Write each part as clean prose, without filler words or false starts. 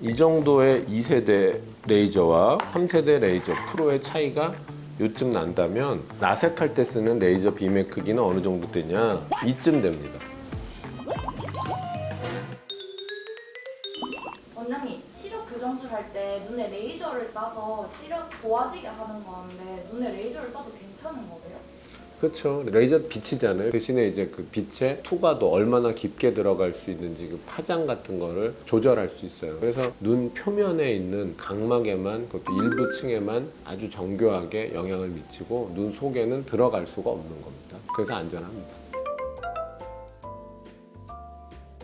이 정도의 2세대 레이저와 3세대 레이저 프로의 차이가 요쯤 난다면 라섹할 때 쓰는 레이저 빔의 크기는 어느 정도 되냐? 이쯤 됩니다. 원장님, 시력 교정술 할 때 눈에 레이저를 쏴서 시력 좋아지게 하는 거는데 눈에 레이저를 쏴도 괜찮은 거예요? 그렇죠. 레이저 빛이잖아요. 대신에 이제 그 빛의 투과도 얼마나 깊게 들어갈 수 있는지 그 파장 같은 거를 조절할 수 있어요. 그래서 눈 표면에 있는 각막에만, 그것도 일부 층에만 아주 정교하게 영향을 미치고 눈 속에는 들어갈 수가 없는 겁니다. 그래서 안전합니다.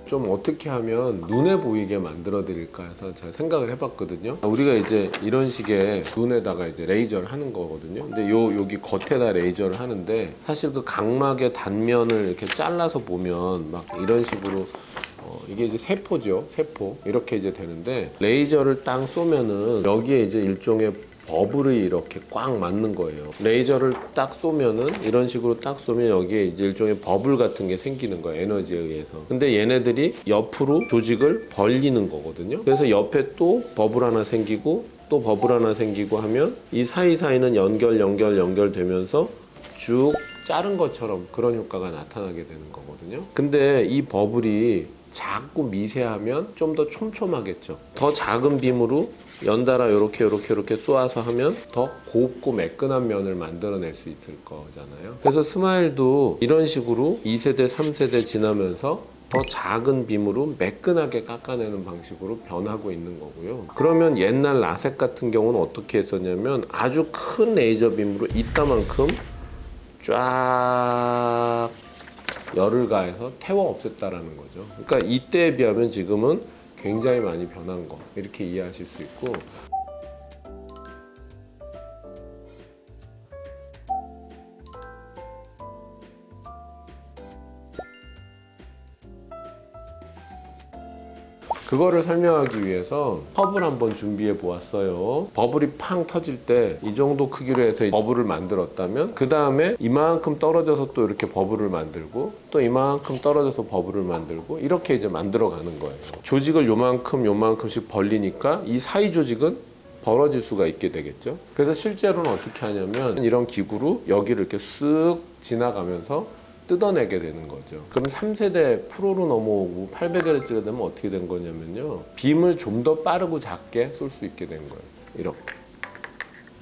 좀 어떻게 하면 눈에 보이게 만들어 드릴까 해서 제가 생각을 해봤거든요. 우리가 이제 이런 식의 눈에다가 이제 레이저를 하는 거거든요. 근데 여기 겉에다 레이저를 하는데 사실 그 각막의 단면을 이렇게 잘라서 보면 막 이런 식으로 이게 이제 세포죠. 세포. 이렇게 이제 되는데 레이저를 딱 쏘면은 여기에 이제 일종의 버블이 이렇게 꽉 맞는 거예요. 레이저를 딱 쏘면은 이런 식으로 딱 쏘면 여기에 이제 일종의 버블 같은 게 생기는 거예요. 에너지에 의해서. 근데 얘네들이 옆으로 조직을 벌리는 거거든요. 그래서 옆에 또 버블 하나 생기고 또 버블 하나 생기고 하면 이 사이사이는 연결되면서 쭉 자른 것처럼 그런 효과가 나타나게 되는 거거든요. 근데 이 버블이 작고 미세하면 좀 더 촘촘하겠죠. 더 작은 빔으로 연달아 이렇게 쏘아서 하면 더 곱고 매끈한 면을 만들어낼 수 있을 거잖아요. 그래서 스마일도 이런 식으로 2세대, 3세대 지나면서 더 작은 빔으로 매끈하게 깎아내는 방식으로 변하고 있는 거고요. 그러면 옛날 라섹 같은 경우는 어떻게 했었냐면 아주 큰 레이저 빔으로 이따만큼 쫙 열을 가해서 태워 없앴다라는 거죠. 그러니까 이때에 비하면 지금은 굉장히 많이 변한 거 이렇게 이해하실 수 있고, 그거를 설명하기 위해서 컵을 한번 준비해 보았어요. 버블이 팡 터질 때 이 정도 크기로 해서 버블을 만들었다면 그 다음에 이만큼 떨어져서 또 이렇게 버블을 만들고 또 이만큼 떨어져서 버블을 만들고 이렇게 이제 만들어 가는 거예요. 조직을 요만큼씩 벌리니까 이 사이 조직은 벌어질 수가 있게 되겠죠. 그래서 실제로는 어떻게 하냐면 이런 기구로 여기를 이렇게 쓱 지나가면서 뜯어내게 되는 거죠. 그럼 3세대 프로로 넘어오고 800Hz가 되면 어떻게 된 거냐면요. 빔을 좀 더 빠르고 작게 쏠 수 있게 된 거예요. 이렇게.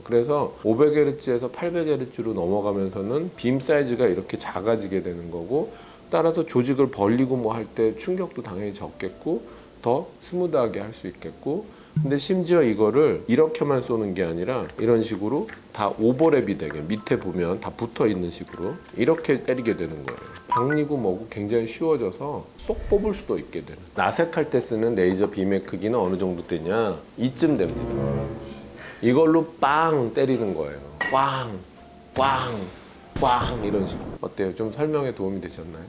그래서 500Hz에서 800Hz로 넘어가면서는 빔 사이즈가 이렇게 작아지게 되는 거고, 따라서 조직을 벌리고 뭐 할 때 충격도 당연히 적겠고 더 스무드하게 할 수 있겠고, 근데 심지어 이거를 이렇게만 쏘는 게 아니라 이런 식으로 다 오버랩이 되게 밑에 보면 다 붙어 있는 식으로 이렇게 때리게 되는 거예요. 박리고 뭐고 굉장히 쉬워져서 쏙 뽑을 수도 있게 되는. 라섹할 때 쓰는 레이저 빔의 크기는 어느 정도 되냐? 이쯤 됩니다. 이걸로 빵 때리는 거예요. 꽝, 꽝, 꽝 이런 식으로. 어때요? 좀 설명에 도움이 되셨나요?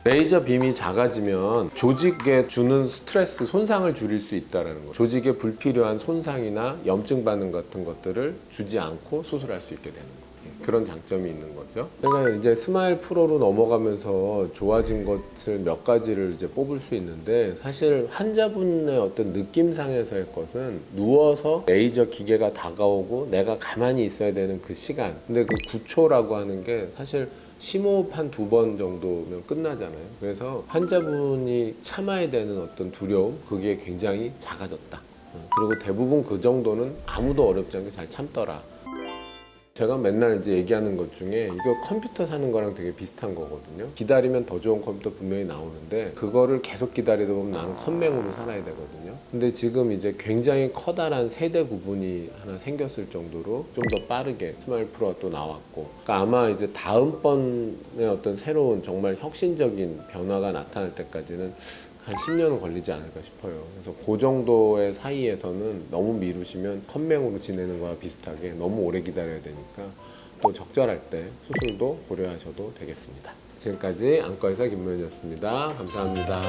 레이저 빔이 작아지면 조직에 주는 스트레스, 손상을 줄일 수 있다는 거. 조직에 불필요한 손상이나 염증 반응 같은 것들을 주지 않고 수술할 수 있게 되는 거. 그런 장점이 있는 거죠. 제가 이제 스마일 프로로 넘어가면서 좋아진 것을 몇 가지를 이제 뽑을 수 있는데, 사실 환자분의 어떤 느낌상에서의 것은 누워서 레이저 기계가 다가오고 내가 가만히 있어야 되는 그 시간. 근데 그 9초라고 하는 게 사실 심호흡 한 2번 정도면 끝나잖아요. 그래서 환자분이 참아야 되는 어떤 두려움, 그게 굉장히 작아졌다. 그리고 대부분 그 정도는 아무도 어렵지 않게 잘 참더라. 제가 맨날 이제 얘기하는 것 중에 이거 컴퓨터 사는 거랑 되게 비슷한 거거든요. 기다리면 더 좋은 컴퓨터 분명히 나오는데 그거를 계속 기다리다 보면 나는 컴맹으로 살아야 되거든요. 근데 지금 이제 굉장히 커다란 세대 구분이 하나 생겼을 정도로 좀 더 빠르게 스마일 프로가 또 나왔고, 그러니까 아마 이제 다음번에 어떤 새로운 정말 혁신적인 변화가 나타날 때까지는 한 10년은 걸리지 않을까 싶어요. 그래서 그 정도의 사이에서는 너무 미루시면 컴맹으로 지내는 거와 비슷하게 너무 오래 기다려야 되니까 또 적절할 때 수술도 고려하셔도 되겠습니다. 지금까지 안과의사 김모현이었습니다. 감사합니다.